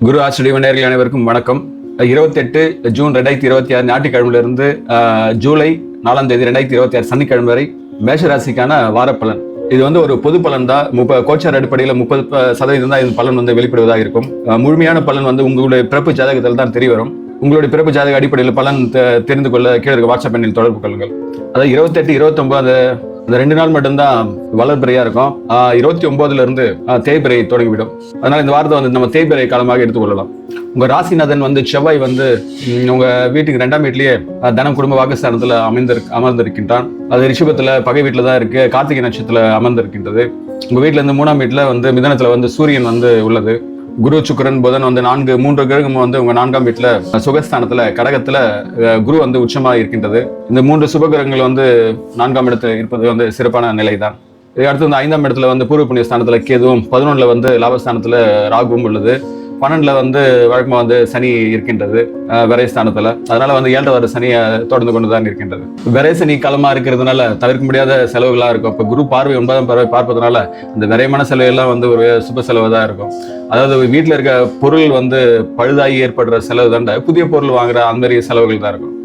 குரு ஆசிரியர் நேயர்கள் அனைவருக்கும் வணக்கம். 28 ஜூன் 2026 ஞாயிற்றுக்கிழமையிலிருந்து ஜூலை 4 2026 சனிக்கிழமை வரை மேஷராசிக்கான வாரப்பலன். இது ஒரு பொது பலன் தான். கோச்சார் அடிப்படையில் 30% தான் இந்த பலன் வெளிப்படுவதாக இருக்கும். முழுமையான பலன் உங்களுடைய பிறப்பு ஜாதகத்தில் தான் தெரிய வரும். உங்களுடைய பிறப்பு ஜாதக அடிப்படையில் பலன் தெரிந்து கொள்ள கீழே இருக்க வாட்ஸ்அப் எண்ணில் தொடர்பு கொள்ளுங்கள். அதாவது 28, 29 அந்த 2 நாள் மட்டும்தான் வளர்பிறையா இருக்கும். 29 இருந்து தேய்பிறை தொடங்கிவிடும். அதனால இந்த வாரத்தை நம்ம தேய்பிறை காலமாக எடுத்துக்கொள்ளலாம். உங்க ராசிநாதன் செவ்வாய் உங்க வீட்டுக்கு 2ஆம் வீட்லயே தனம் குடும்ப வாக்குஸ்தானத்துல அமர்ந்திருக்கின்றான். அது ரிஷபத்துல பகை வீட்டுல தான் இருக்கு. கார்த்திகை நட்சத்திரத்துல அமர்ந்திருக்கின்றது. உங்க வீட்டுல இருந்து 3ஆம் வீட்டுல மிதனத்துல சூரியன் உள்ளது. குரு சுக்கிரன் புதன் 3 கிரகம் உங்க 4ஆம் வீட்டுல சுகஸ்தானத்துல கடகத்துல குரு உச்சமா இருக்கின்றது. இந்த 3 சுபகிரகங்கள் 4ஆம் இடத்துல இருப்பது சிறப்பான நிலை தான். அடுத்து 5ஆம் இடத்துல பூர்வ புண்ணிய ஸ்தானத்துல கேதுவும், 11ல லாபஸ்தானத்துல ராகுவும் உள்ளது. 12ல வழக்கமா சனி இருக்கின்றது விரைஸ்தானத்துல. அதனால 7வது வர சனியை தொடர்ந்து கொண்டுதான் இருக்கின்றது. விரை சனி காலமா இருக்கிறதுனால தவிர்க்க முடியாத செலவுகளா இருக்கும். இப்ப குரு பார்வை 9ஆம் பார்வை பார்ப்பதனால இந்த விரைமான செலவு எல்லாம் ஒரு சுப செலவு தான் இருக்கும். அதாவது வீட்டுல இருக்க பொருள் பழுதாகி ஏற்படுற செலவு தாண்ட புதிய பொருள் வாங்குற அந்த மாதிரி செலவுகள் தான் இருக்கும்.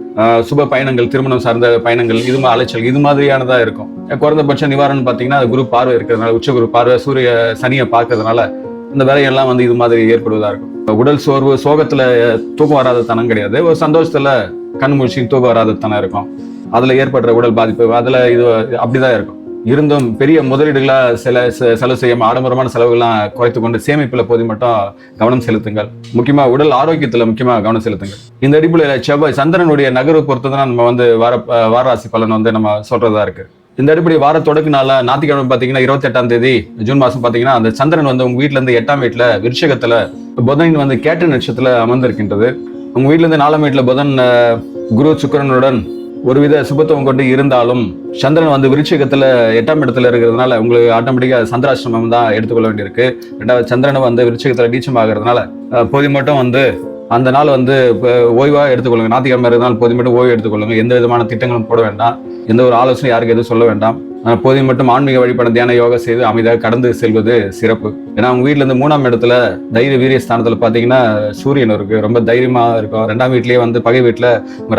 சுப பயணங்கள், திருமணம் சார்ந்த பயணங்கள், இது அலைச்சல் இது மாதிரியானதா இருக்கும். குறைந்தபட்ச நிவாரணம் பாத்தீங்கன்னா குரு பார்வை இருக்கிறதுனால, உச்ச குரு பார்வை சூரிய சனியை பார்க்கறதுனால இந்த விரையெல்லாம் இது மாதிரி ஏற்படுவதா இருக்கும். உடல் சோர்வு, சோகத்துல தூக்கம் வராத தனம் கிடையாது. ஒரு சந்தோஷத்துல கண் முழிச்சு தூக்கம் வராத தனம் இருக்கும். அதுல ஏற்படுற உடல் பாதிப்பு அதுல இது அப்படிதான் இருக்கும். இருந்தும் பெரிய முதலீடுகளா செலவு செய்யாம ஆடம்பரமான செலவுகள்லாம் குறைத்து கொண்டு சேமிப்புல போது மட்டும் கவனம் செலுத்துங்கள். முக்கியமா உடல் ஆரோக்கியத்துல முக்கியமா கவனம் செலுத்துங்கள். இந்த அடிப்படையில செவ்வாய் சந்திரனுடைய நகர்வு பொறுத்துதான் நம்ம வாராசி பலன் நம்ம சொல்றதா இருக்கு. இந்த அடிப்படை வார தொடக்க நாள ஞாயிற்றுக்கிழமை பாத்தீங்கன்னா 28ஆம் தேதி ஜூன் மாசம் பாத்தீங்கன்னா அந்த சந்திரன் உங்க வீட்டுல இருந்து 8ஆம் வீட்டுல விருஷகத்துல, புதன் கேட்ட நட்சத்திரத்துல அமர்ந்திருக்கின்றது. உங்க வீட்டுல இருந்து 4ஆம் வீட்டுல புதன் குரு சுக்கிரனுடன் ஒருவித சுபத்துவம் கொண்டு இருந்தாலும் சந்திரன் விருச்சிகத்துல 8ஆம் இடத்துல இருக்கிறதுனால உங்களுக்கு ஆட்டோமேட்டிக்கா சந்திராசிரமம் தான் எடுத்துக்கொள்ள வேண்டியிருக்கு. 2வது சந்திரன் விருச்சிகத்துல நீச்சம் ஆகிறதுனால போதி மட்டும் அந்த நாள் ஓய்வா எடுத்துக்கொள்ளுங்க. ஞாயிற்றுக்கிழமை இருந்தால் போதி மட்டும் ஓய்வு எடுத்துக்கொள்ளுங்க. எந்த விதமான திட்டங்களும் போட வேண்டாம். எந்த ஒரு ஆலோசனை யாருக்கு எதுவும் சொல்ல வேண்டாம். போதி மட்டும் ஆன்மீக வழிபாடு, தியான யோகா செய்து அமைதியாக கடந்து செல்வது சிறப்பு. ஏன்னா உங்க வீட்டுல இருந்து 3ஆம் இடத்துல தைரிய வீரிய ஸ்தானத்துல பாத்தீங்கன்னா சூரியன் இருக்கு. ரொம்ப தைரியமா இருக்கும். 2ஆம் வீட்லயே பகை வீட்டுல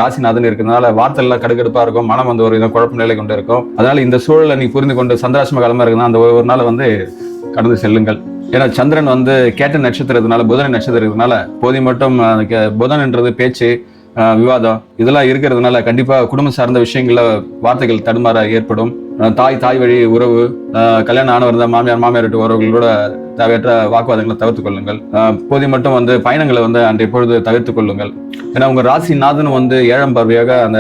ராசிநாதன் இருக்கிறதுனால வார்த்தை எல்லாம் கடுக்கடுப்பா இருக்கும். மனம் ஒரு குழப்ப நிலை கொண்டு இருக்கும். அதனால இந்த சூழலை நீ புரிந்து கொண்டு சந்திராசிரம காலமா இருக்குன்னா அந்த ஒரு நாள் கடந்து செல்லுங்கள். ஏன்னா சந்திரன் கேட்ட நட்சத்திரத்தினால, புதன் நட்சத்திரத்தினால போதி மட்டும் புதன் என்றது பேச்சு, விவாதம் இதெல்லாம் இருக்கிறதுனால கண்டிப்பா குடும்பம் சார்ந்த விஷயங்கள்ல வார்த்தைகள் தடுமாற ஏற்படும். தாய் வழி உறவு, கல்யாணம் ஆனவர் தான் மாமியார் வீட்டு உறவுகளோட தேவையற்ற வாக்குவாதங்களை தவிர்த்து கொள்ளுங்கள். போதி மட்டும் பயணங்களை அன்றைய பொழுது தவிர்த்து கொள்ளுங்கள். ஏன்னா உங்க ராசிநாதன் 7ஆம் பார்வையாக அந்த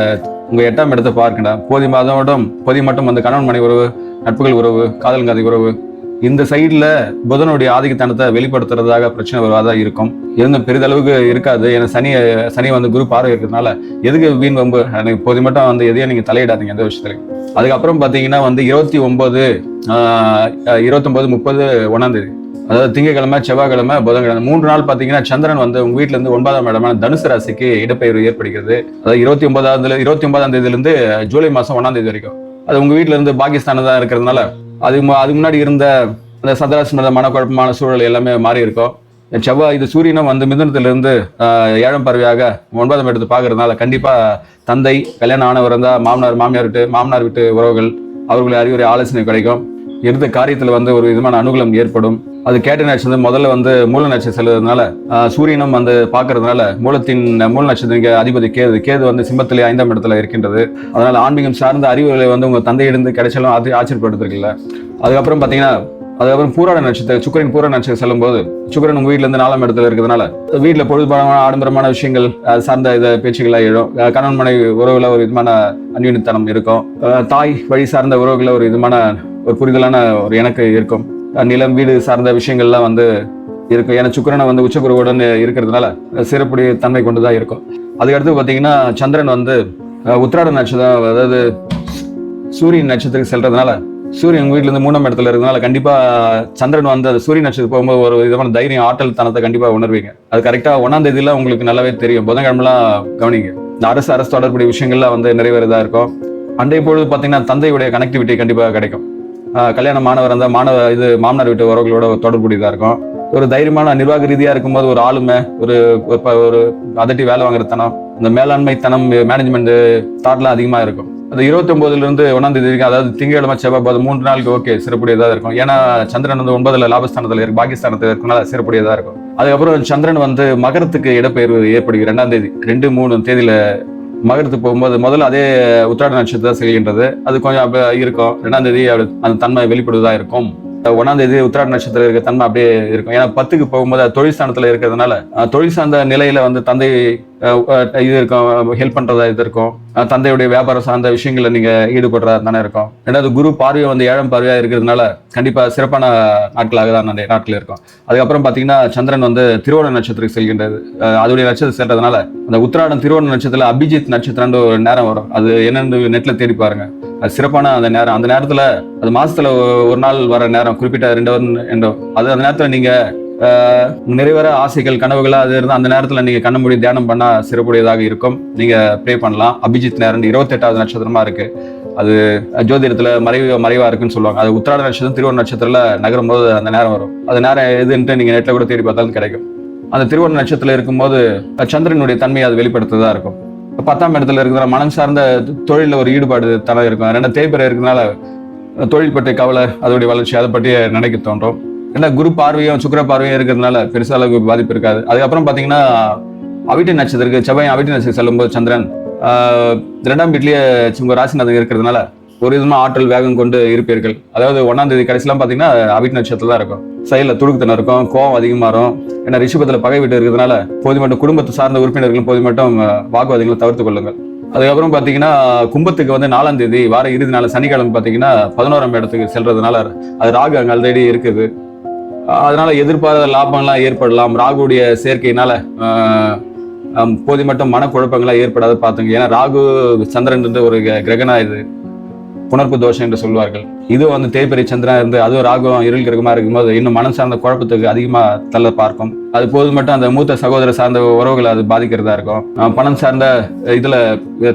உங்க 8ஆம் இடத்தை பார்க்கணும். போதி மட்டும் கணவன் மனைவி உறவு, நட்புகள் உறவு, காதல் கதை உறவு, இந்த சைட்ல புதனுடைய ஆதிக்கத்தனத்தை வெளிப்படுத்துறதாக பிரச்சனை வருவதா இருக்கும். இருந்தும் பெரிதளவுக்கு இருக்காது. ஏன்னா சனி குரு பார்வை இருக்கிறதுனால எதுக்கு வீண் வம்பு, எனக்கு போதி மட்டும் எதையும் நீங்க தலையிடாதீங்க எந்த விஷயத்துலையும். அதுக்கப்புறம் பாத்தீங்கன்னா 29, 30, 1ஆம் தேதி, அதாவது திங்கட்கிழமை, செவ்வாய்க்கிழமை, புதன்கிழமை 3 நாள் பாத்தீங்கன்னா சந்திரன் உங்க வீட்டுல இருந்து 9ஆம் இடமான தனுசு ராசிக்கு இடப்பெயர்வு ஏற்படுகிறது. அதாவது 29ஆம் தேதியிலிருந்து ஜூலை மாசம் 1ஆம் தேதி வரைக்கும் அது உங்க வீட்டுல இருந்து பாகிஸ்தான தான் இருக்கிறதுனால அதுக்கு முன்னாடி இருந்த அந்த சந்திராசிரம மனக்குழப்பமான சூழல் எல்லாமே மாறி இருக்கும். செவ்வாய் இது சூரியனும் மிதுனத்திலிருந்து 7ஆம் பார்வையாக 9ஆம் இடத்தை பார்க்கறதுனால கண்டிப்பா தந்தை, கல்யாணம் ஆனவர் இருந்தா மாமனார் வீட்டு உறவுகள், அவர்களை அறிவுரை ஆலோசனை கிடைக்கும். இருந்த காரியத்துல ஒரு விதமான அனுகூலம் ஏற்படும். அது கேட்ட நட்சத்திரம் முதல்ல மூல நட்சத்திரம் செல்வதனால சூரியனும் பார்க்கறதுனால மூல நட்சத்திர அதிபதி கேது சிம்மத்திலே 5ஆம் இடத்துல இருக்கின்றது. அதனால ஆன்மீகம் சார்ந்த அறிவுகளை உங்க தந்தையிலிருந்து கிடைச்சாலும் ஆச்சரியப்படுத்திருக்கல. அதுக்கப்புறம் பாத்தீங்கன்னா பூராட நட்சத்திரம், சுக்கிரன் பூராட நட்சத்திரம் செல்லும் போது சுக்கிரன் உங்க வீட்டுல இருந்து 4ஆம் இடத்துல இருக்கிறதுனால வீட்டுல பொழுதுபான ஆடம்பரமான விஷயங்கள் சார்ந்த பேச்சுக்கள் ஆயிடும். கணவன் மனைவி உறவுல ஒரு விதமான அந்யூனத்தனம் இருக்கும். தாய் வழி சார்ந்த உறவுகளை ஒரு விதமான ஒரு புரிதலான ஒரு எனக்கு இருக்கும். நிலம், வீடு சார்ந்த விஷயங்கள்லாம் இருக்கும். ஏன்னா சுக்கிரனை உச்சகுருவுடன் இருக்கிறதுனால சிறப்புடைய தன்மை கொண்டுதான் இருக்கும். அதுக்கடுத்து பாத்தீங்கன்னா சந்திரன் உத்திராட நட்சத்திரம், அதாவது சூரியன் நட்சத்திரத்துக்கு செல்றதுனால சூரியன் உங்க வீட்டுல இருந்து 3ஆம் இடத்துல இருக்கிறதுனால கண்டிப்பா சந்திரன் அந்த சூரிய நட்சத்திரம் போகும்போது ஒரு விதமான தைரியம், ஆற்றல் தனத்தை கண்டிப்பா உணர்வீங்க. அது கரெக்டா 1ஆம் தேதியில உங்களுக்கு நல்லாவே தெரியும். புதன்கிழமெல்லாம் கவனிங்க. இந்த அரசு தொடர்புடைய விஷயங்கள்லாம் நிறைவேறதா இருக்கும். அன்றைய பொழுது பாத்தீங்கன்னா தந்தையுடைய கனெக்டிவிட்டி கண்டிப்பா கிடைக்கும். கல்யாணம் மாணவர் இருந்தால் மாமனார் வீட்டு உறவுகளோட தொடர்புடையதா இருக்கும். ஒரு தைரியமான நிர்வாக ரீதியா இருக்கும்போது ஒரு ஆளுமை, ஒரு ஒரு அதட்டி வேலை வாங்குறத்தனம், இந்த மேலாண்மை தனம், மேனேஜ்மெண்ட் தாட்லாம் அதிகமா இருக்கும். அது 29ல இருந்து 1ஆம் தேதி வரைக்கும், அதாவது திங்கட்கிழமை செவ்வாய் 3 நாளுக்கு ஓகே சிறப்புடையதா இருக்கும். ஏன்னா சந்திரன் வந்து 9ல லாபஸ்தானத்துல இருக்கு, பாகிஸ்தானத்துல இருக்கனால சிறப்புடையதா இருக்கும். அதுக்கப்புறம் சந்திரன் வந்து மகரத்துக்கு இடப்பெயர்வு ஏற்படுகிறது 2ஆம் தேதி 2, 3 தேதியில மகரத்துக்கு போகும்போது முதல்ல அதே உத்திராட நட்சத்திரம் செல்கின்றது. அது கொஞ்சம் இருக்கும். 2ஆம் தேதி அந்த தன்மை வெளிப்படுவதா இருக்கும். 1ஆம் தேதி உத்திராட நட்சத்திரம் இருக்க தன்மை அப்படியே இருக்கும். ஏன்னா 10க்கு போகும்போது தொழில் ஸ்தானத்துல இருக்கிறதுனால தொழில் சார்ந்த நிலையில வந்து தந்தை இது இருக்கும், ஹெல்ப் பண்றதா இது இருக்கும். தந்தையுடைய வியாபாரம் சார்ந்த விஷயங்கள்ல நீங்க ஈடுபடுறதா தானே இருக்கும். ரெண்டாவது குரு பார்வையை வந்து 7ஆம் பார்வையா இருக்கிறதுனால கண்டிப்பா சிறப்பான நாட்களாக தான் நிறைய நாட்கள் இருக்கும். அதுக்கப்புறம் பாத்தீங்கன்னா சந்திரன் வந்து திருவோண நட்சத்திரத்துக்கு செல்கின்றது. அதோடைய நட்சத்திரம் செல்றதுனால அந்த உத்திராடம் திருவோண நட்சத்திரத்துல அபிஜித் நட்சத்திரம்னு ஒரு நேரம் வரும். அது என்னன்னு நெட்ல தேடி பாருங்க. அது சிறப்பான அந்த நேரம். அந்த நேரத்துல அது மாசத்துல ஒரு நாள் வர நேரம், குறிப்பிட்ட 2 அது அந்த நேரத்துல நீங்க நிறைவேற ஆசைகள் கனவுகளா அது இருந்தா அந்த நேரத்துல நீங்க கண்ண மூடி தியானம் பண்ணா சிறப்புடையதாக இருக்கும். நீங்க ப்ரே பண்ணலாம். அபிஜித் நேரம் 28வது நட்சத்திரமா இருக்கு. அது ஜோதிடத்துல மறைவா இருக்குன்னு சொல்லுவாங்க. அது உத்திராட நட்சத்திரம் திருவோண நட்சத்திரத்துல நகரும் போது அந்த நேரம் வரும். அது நேரம் எதுன்ட்டு நீங்க நெட்ல கூட தேடி பார்த்தாலும் கிடைக்கும். அந்த திருவோண நட்சத்திரத்துல இருக்கும்போது சந்திரனுடைய தன்மையை அது வெளிப்படுத்துறதா இருக்கும். 10ஆம் இடத்துல இருக்கிற மனம் சார்ந்த தொழில ஒரு ஈடுபாடு தலை இருக்கும். 2 தேய்பிறை இருக்கிறதுனால தொழில் பற்றிய கவலை, அதோடைய வளர்ச்சி, அதை பற்றிய நினைக்க தோன்றும். ஏன்னா குரு பார்வையும் சுக்கிர பார்வையும் இருக்கிறதுனால பெருசா அளவுக்கு பாதிப்பு இருக்காது. அதுக்கப்புறம் பாத்தீங்கன்னா அவிட்ட நட்சத்திரத்துக்கு செவ்வாய் அவிட்ட நட்சத்திரம் செல்லும்போது சந்திரன் 2ஆம் வீட்லயே உங்க ராசிநாதன் இருக்கிறதுனால ஒரு விதமா ஆற்றல் வேகம் கொண்டு இருப்பீர்கள். அதாவது 1ஆம் தேதி கடைசிலாம் பாத்தீங்கன்னா அவிட்ட நட்சத்திரம் தான் இருக்கும். செயல துடுக்குத்தனம் இருக்கும், கோவம் அதிகமாறும். ஏன்னா ரிஷபத்துல பகை வீட்டு இருக்கிறதுனால போது மட்டும் குடும்பத்தை சார்ந்த உறுப்பினர்களும் போது மட்டும் வாக்குவாதிகளை தவிர்த்து கொள்ளுங்கள். அதுக்கப்புறம் பாத்தீங்கன்னா கும்பத்துக்கு வந்து 4ஆம் தேதி வார இறுதி நாள் சனிக்கிழமை பாத்தீங்கன்னா 11ஆம் இடத்துக்கு செல்றதுனால அது ராகு அங்க ஆல்ரெடி இருக்குது. அதனால எதிர்பாராத லாபங்கள்லாம் ஏற்படலாம். ராகுடைய சேர்க்கையினால போது மட்டும் மனக்குழப்பங்களா ஏற்படாத பாத்துங்க. ஏன்னா ராகு சந்திரன் ஒரு கிரகணா இது புணர்ப்பு தோஷம் என்று சொல்வார்கள். இது வந்து தேய்பிறை சந்திரன் இருந்து அதுவும் ராகுவம் இருள் கிரகமா இருக்கும்போது இன்னும் மனம் சார்ந்த குழப்பத்துக்கு அதிகமா தள்ள பார்க்கும். அது போது மட்டும் அந்த மூத்த சகோதர சார்ந்த உறவுகளை அது பாதிக்கிறதா இருக்கும். பணம் சார்ந்த இதுல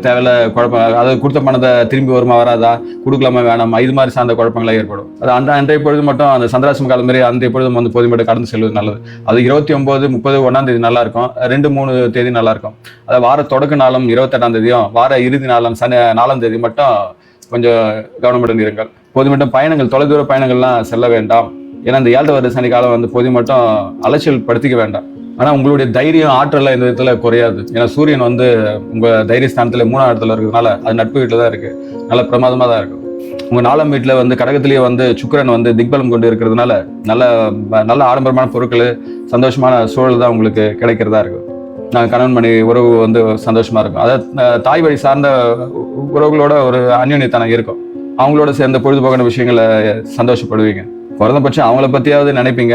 தேவையில்ல குழப்பம், அதாவது கொடுத்த பணத்தை திரும்பி வருமா வராதா, கொடுக்கலாமா வேணாமா, இது மாதிரி சார்ந்த குழப்பங்களா ஏற்படும். அது அன்றைய பொழுது மட்டும் அந்த சந்திராசிரம காலம் மாதிரி அன்றைய பொழுது வந்து போது மட்டும் கடந்து செல்வது நல்லது. அது 29, 30, 1ஆம் தேதி நல்லா இருக்கும். 2, 3 தேதி நல்லா இருக்கும். அதாவது வார தொடக்க நாளும் 28ஆம் தேதியும் வார இறுதி நாளும் 4ஆம் தேதி மட்டும் கொஞ்சம் கவனமுடன் இருங்கள். போது மட்டும் பயணங்கள், தொலைதூர பயணங்கள்லாம் செல்ல வேண்டாம். ஏன்னா இந்த 7 வருட சனி காலம் வந்து போது மட்டும் அலைச்சல் படுத்திக்க வேண்டாம். ஆனா உங்களுடைய தைரியம் ஆற்றலாம் இந்த விதத்துல குறையாது. ஏன்னா சூரியன் வந்து உங்க தைரிய ஸ்தானத்துல 3ஆம் இடத்துல இருக்கிறதுனால அது நட்பு வீட்டுல தான் இருக்கு, நல்ல பிரமாதமா தான் இருக்கும். உங்க 4ஆம் வீட்டுல வந்து கடகத்திலேயே வந்து சுக்கிரன் வந்து திக்பலம் கொண்டு இருக்கிறதுனால நல்ல ஆடம்பரமான பொருட்கள், சந்தோஷமான சூழல் தான் உங்களுக்கு கிடைக்கிறதா இருக்கும். கணவன் மனைவி உறவு வந்து சந்தோஷமா இருக்கும். அதாவது தாய் வழி சார்ந்த உறவுகளோட ஒரு அந்யோன்யத்தனம் இருக்கும். அவங்களோட சேர்ந்த பொழுதுபோக்கான விஷயங்களை சந்தோஷப்படுவீங்க. குறைந்தபட்சம் அவங்கள பத்தியாவது நினைப்பீங்க.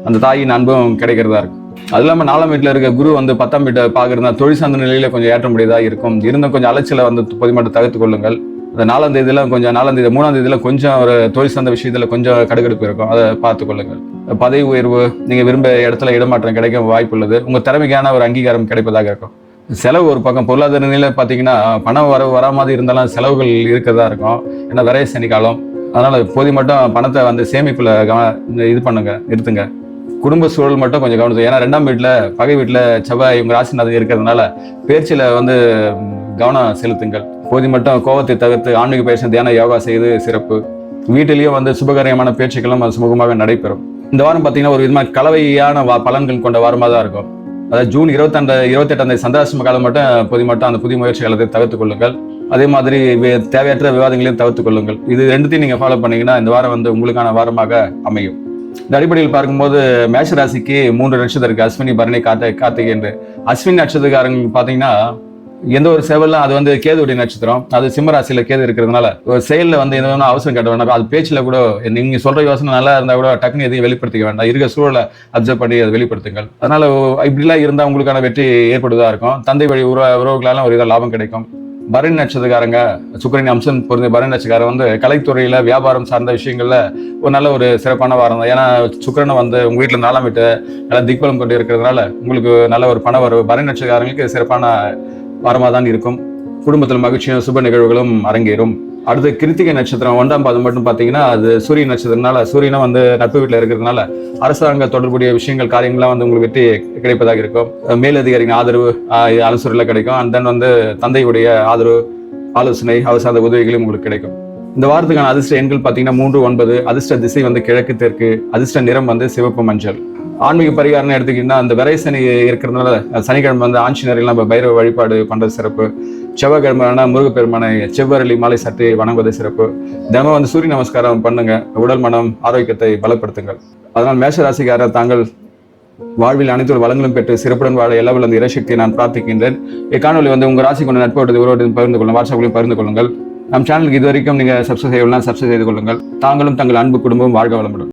அந்த தாயின் அன்பும் கிடைக்கிறதா இருக்கும். அது இல்லாம 4ஆம் வீட்டுல இருக்க குரு வந்து 10ஆம் வீட்டை பாக்குறதா தொழில் சார்ந்த நிலையில கொஞ்சம் ஏற்ற முடியாதா இருக்கும். இருந்தும் கொஞ்சம் அலைச்சலை வந்து பொதுமட்டம் தவிர்த்து கொள்ளுங்கள். அந்த 4ஆம் தேதியில கொஞ்சம் 3ஆம் தேதியில கொஞ்சம் ஒரு தொழில் சார்ந்த விஷயத்துல கொஞ்சம் கடுகடுப்பு இருக்கும். அதை பார்த்து கொள்ளுங்கள். பதவி உயர்வு, நீங்க விரும்ப இடத்துல இடமாற்றம் கிடைக்க வாய்ப்பு உள்ளது. உங்க திறமைக்கான ஒரு அங்கீகாரம் கிடைப்பதாக இருக்கும். செலவு ஒரு பக்கம், பொருளாதார நிலையில பாத்தீங்கன்னா பணம் வரா மாதிரி இருந்தாலும் செலவுகள் இருக்கிறதா இருக்கும். ஏன்னா விரைய சனி காலம். அதனால போதி மட்டும் பணத்தை வந்து சேமிப்புல இது பண்ணுங்க, நிறுத்துங்க. குடும்ப சூழல் மட்டும் கொஞ்சம் கவனிச்சு. ஏன்னா 2ஆம் வீட்டுல பகை வீட்டுல செவ்வாய் உங்க ராசிநாதன் இருக்கிறதுனால பேச்சில வந்து கவனம் செலுத்துங்கள். போதி மட்டும் கோபத்தை தவிர்த்து ஆன்மீக பயிற்சி, தியான, யோகா செய்து சிறப்பு. வீட்டிலேயும் வந்து சுபகாரியமான பேச்சுக்களும் அது சுமூகமாக நடைபெறும். இந்த வாரம் பாத்தீங்கன்னா ஒரு விதமான கலவையான பலன்கள் கொண்ட வாரமாக தான் இருக்கும். அதாவது ஜூன் 28ஆம் தேதி சந்திராசிரம காலம் மட்டும் போதி மட்டும் அந்த புதிய முயற்சிகளை தவிர்த்துக் கொள்ளுங்கள். அதே மாதிரி தேவையற்ற விவாதங்களையும் தவிர்த்துக் கொள்ளுங்கள். இது ரெண்டுத்தையும் நீங்க ஃபாலோ பண்ணீங்கன்னா இந்த வாரம் வந்து உங்களுக்கான வாரமாக அமையும். இந்த அடிப்படையில் பார்க்கும்போது மேஷ ராசிக்கு 3 நட்சத்திரம் இருக்கு. அஸ்வினி, பரணி, கார்த்திகை என்று. அஸ்வினி நட்சத்திரக்காரங்க பாத்தீங்கன்னா எந்த ஒரு சேவல்லாம் அது வந்து கேதுடைய நட்சத்திரம். அது சிம்ம ராசியில கேது இருக்கிறதுனால ஒரு செயல்ல வந்து எந்த அவசரம் கட்ட வேண்டாம். அது பேச்சுல கூட நீங்க சொல்ற யோசனை நல்லா இருந்தா கூட டக்குன்னு எதையும் வெளிப்படுத்திக்க வேண்டாம். இருக்க சூழலை அப்சர்வ் பண்ணி அதை வெளிப்படுத்துங்கள். அதனால இப்படிலாம் இருந்தா உங்களுக்கான வெற்றி ஏற்படுவதா இருக்கும். தந்தை வழி உறவுகளாலும் ஒரு இதாக லாபம் கிடைக்கும். பரணி நட்சத்திரக்காரங்க, சுக்கிரன் அம்சம் பொருந்த பரணி நட்சத்திரக்காரன் வந்து கலைத்துறையில வியாபாரம் சார்ந்த விஷயங்கள்ல ஒரு நல்ல ஒரு சிறப்பான வாரம் தான். ஏன்னா சுக்கிரனை வந்து உங்க வீட்டுல 4ஆம் வீட்டு நல்லா திக்பலம் கொண்டு இருக்கிறதுனால உங்களுக்கு நல்ல ஒரு பண வரவு பரணி நட்சத்திரக்காரங்களுக்கு சிறப்பான வாரமாக தான் இருக்கும். குடும்பத்தில் மகிழ்ச்சியும் சுப நிகழ்வுகளும் அரங்கேறும். அடுத்து கிருத்திகை நட்சத்திரம் 1ஆம் பாதம் மட்டும் பார்த்தீங்கன்னா அது சூரிய நட்சத்திரனால சூரியனும் வந்து நட்பு வீட்டில் இருக்கிறதுனால அரசாங்க தொடர்புடைய விஷயங்கள் காரியங்கள்லாம் வந்து உங்களுக்கு வெற்றி கிடைப்பதாக இருக்கும். மேலதிகாரிகளின் ஆதரவு அலசுறையில் கிடைக்கும். அண்ட் தென் வந்து தந்தையுடைய ஆதரவு ஆலோசனை அவர் சார்ந்த உதவிகளும் உங்களுக்கு கிடைக்கும். இந்த வாரத்துக்கான அதிர்ஷ்ட எண்கள் பார்த்தீங்கன்னா 3, 9. அதிர்ஷ்ட திசை வந்து கிழக்கு தெற்கு. அதிர்ஷ்ட நிறம் வந்து சிவப்பு மஞ்சள். ஆன்மீக பரிகாரம் எடுத்துக்கிட்டீங்கன்னா அந்த விரை சனி இருக்கிறதுனால சனிக்கிழமை வந்து ஆஞ்சநேயர்கள் நம்ம பைரவ வழிபாடு பண்றது சிறப்பு. செவ்வாய்க்கிழமை முருகப்பெருமானை செவ்வரளி மாலை சட்டி வணங்குவது சிறப்பு. தினமும் வந்து சூரிய நமஸ்காரம் பண்ணுங்க. உடல் மனம் ஆரோக்கியத்தை பலப்படுத்துங்கள். அதனால் மேஷராசிக்காரர் தாங்கள் வாழ்வில் அனைத்து வளங்களும் பெற்று சிறப்புடன் வாழ எல்லா வல்ல இறைசக்தியை நான் பிரார்த்திக்கின்றேன். இக்காணொலி வந்து உங்க ராசி கொண்ட நட்போடு உறவோடு பகிர்ந்து கொள்ளுங்கள். வாட்ஸ்அப்லையும் பகிர்ந்து கொள்ளுங்கள். நம் சேனலுக்கு இது வரைக்கும் நீங்க சப்ஸ்கிரைப் செய்யலாம், சப்ஸ்கிரைப் செய்து கொள்ளுங்கள். தாங்களும் தங்கள் அன்பு குடும்பம் வாழ்க வளமுடன்.